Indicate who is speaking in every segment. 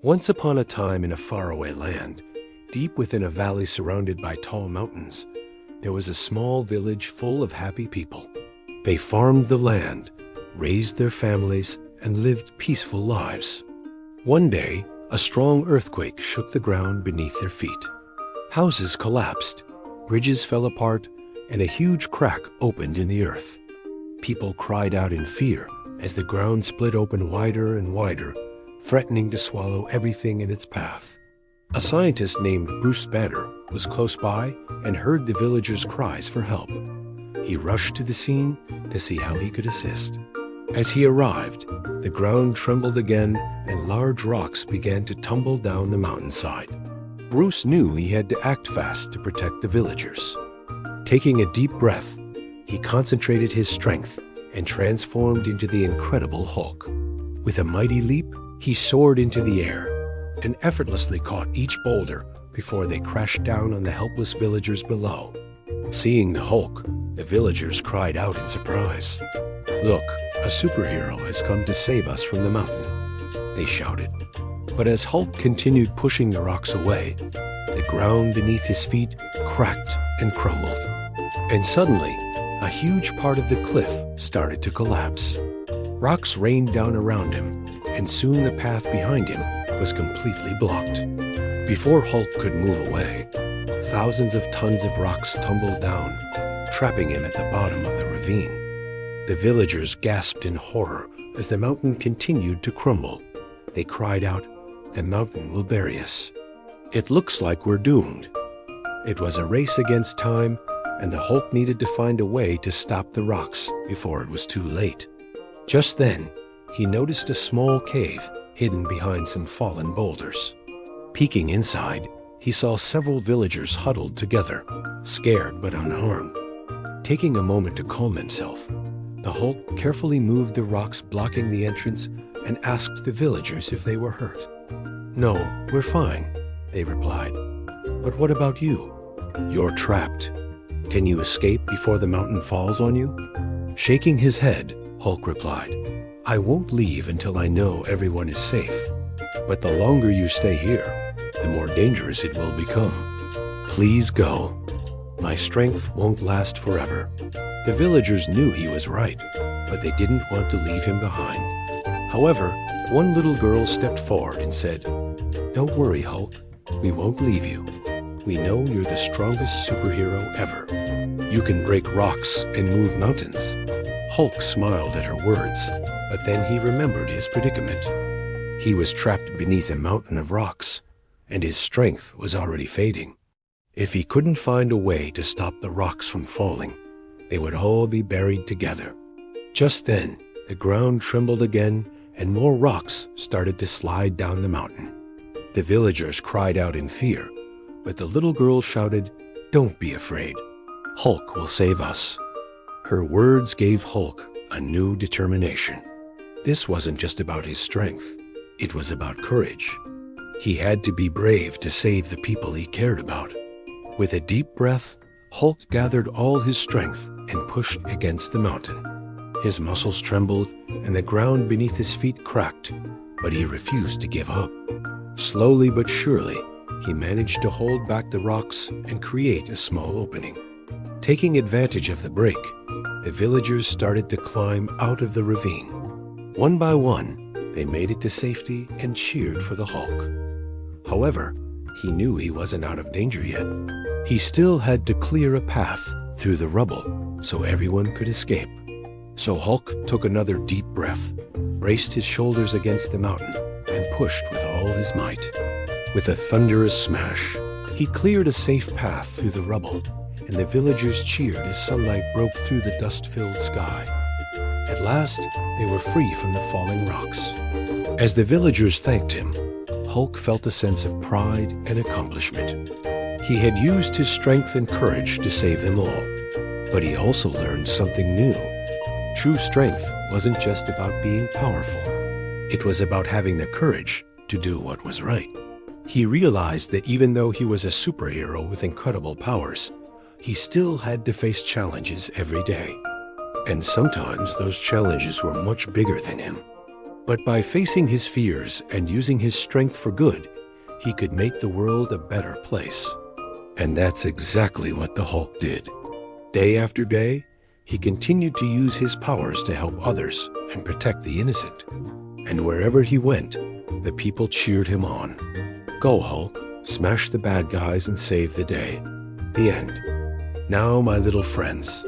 Speaker 1: Once upon a time in a faraway land, deep within a valley surrounded by tall mountains, there was a small village full of happy people. They farmed the land, raised their families, and lived peaceful lives. One day, a strong earthquake shook the ground beneath their feet. Houses collapsed, bridges fell apart, and a huge crack opened in the earth. People cried out in fear as the ground split open wider and wider, threatening to swallow everything in its path. A scientist named Bruce Banner was close by and heard the villagers' cries for help. He rushed to the scene to see how he could assist. As he arrived, the ground trembled again and large rocks began to tumble down the mountainside. Bruce knew he had to act fast to protect the villagers. Taking a deep breath, he concentrated his strength and transformed into the incredible Hulk. With a mighty leap, he soared into the air and effortlessly caught each boulder before they crashed down on the helpless villagers below. Seeing the Hulk, the villagers cried out in surprise. "Look, a superhero has come to save us from the mountain," they shouted. But as Hulk continued pushing the rocks away, the ground beneath his feet cracked and crumbled. And suddenly, a huge part of the cliff started to collapse. Rocks rained down around him, and soon the path behind him was completely blocked. Before Hulk could move away, thousands of tons of rocks tumbled down, trapping him at the bottom of the ravine. The villagers gasped in horror as the mountain continued to crumble. They cried out, "The mountain will bury us. It looks like we're doomed." It was a race against time, and the Hulk needed to find a way to stop the rocks before it was too late. Just then, he noticed a small cave hidden behind some fallen boulders. Peeking inside, he saw several villagers huddled together, scared but unharmed. Taking a moment to calm himself, the Hulk carefully moved the rocks blocking the entrance and asked the villagers if they were hurt. "No, we're fine," they replied. "But what about you? You're trapped. Can you escape before the mountain falls on you?" Shaking his head, Hulk replied, "I won't leave until I know everyone is safe. But the longer you stay here, the more dangerous it will become. Please go. My strength won't last forever." The villagers knew he was right, but they didn't want to leave him behind. However, one little girl stepped forward and said, "Don't worry, Hulk. We won't leave you. We know you're the strongest superhero ever. You can break rocks and move mountains." Hulk smiled at her words, but then he remembered his predicament. He was trapped beneath a mountain of rocks, and his strength was already fading. If he couldn't find a way to stop the rocks from falling, they would all be buried together. Just then, the ground trembled again, and more rocks started to slide down the mountain. The villagers cried out in fear, but the little girl shouted, "Don't be afraid. Hulk will save us." Her words gave Hulk a new determination. This wasn't just about his strength. It was about courage. He had to be brave to save the people he cared about. With a deep breath, Hulk gathered all his strength and pushed against the mountain. His muscles trembled and the ground beneath his feet cracked, but he refused to give up. Slowly but surely, he managed to hold back the rocks and create a small opening. Taking advantage of the break, the villagers started to climb out of the ravine. One by one, they made it to safety and cheered for the Hulk. However, he knew he wasn't out of danger yet. He still had to clear a path through the rubble so everyone could escape. So Hulk took another deep breath, braced his shoulders against the mountain, and pushed with all his might. With a thunderous smash, he cleared a safe path through the rubble, and the villagers cheered as sunlight broke through the dust-filled sky. At last, they were free from the falling rocks. As the villagers thanked him, Hulk felt a sense of pride and accomplishment. He had used his strength and courage to save them all, but he also learned something new. True strength wasn't just about being powerful. It was about having the courage to do what was right. He realized that even though he was a superhero with incredible powers, he still had to face challenges every day. And sometimes those challenges were much bigger than him. But by facing his fears and using his strength for good, he could make the world a better place. And that's exactly what the Hulk did. Day after day, he continued to use his powers to help others and protect the innocent. And wherever he went, the people cheered him on. Go, Hulk, smash the bad guys and save the day. The end. Now, my little friends,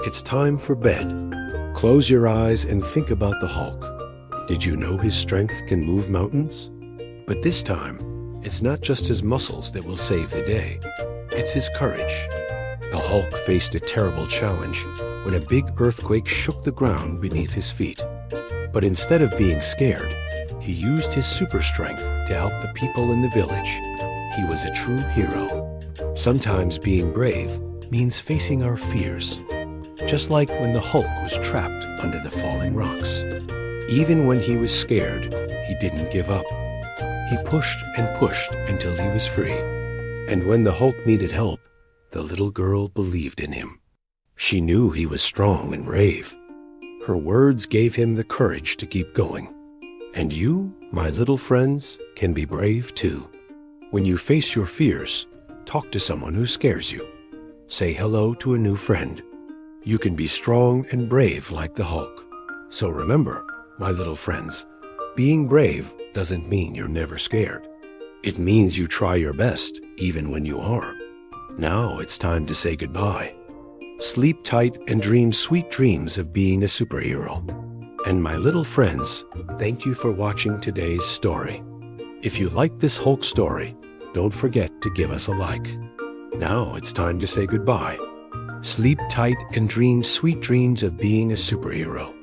Speaker 1: it's time for bed. Close your eyes and think about the Hulk. Did you know his strength can move mountains? But this time, it's not just his muscles that will save the day. It's his courage. The Hulk faced a terrible challenge when a big earthquake shook the ground beneath his feet. But instead of being scared, he used his super strength to help the people in the village. He was a true hero. Sometimes being brave means facing our fears, just like when the Hulk was trapped under the falling rocks. Even when he was scared, he didn't give up. He pushed and pushed until he was free. And when the Hulk needed help, the little girl believed in him. She knew he was strong and brave. Her words gave him the courage to keep going. And you, my little friends, can be brave too. When you face your fears, talk to someone who scares you. Say hello to a new friend. You can be strong and brave like the Hulk. So remember, my little friends, being brave doesn't mean you're never scared. It means you try your best, even when you are. Now it's time to say goodbye. Sleep tight and dream sweet dreams of being a superhero. And my little friends, thank you for watching today's story. If you like this Hulk story, don't forget to give us a like. Now it's time to say goodbye. Sleep tight and dream sweet dreams of being a superhero.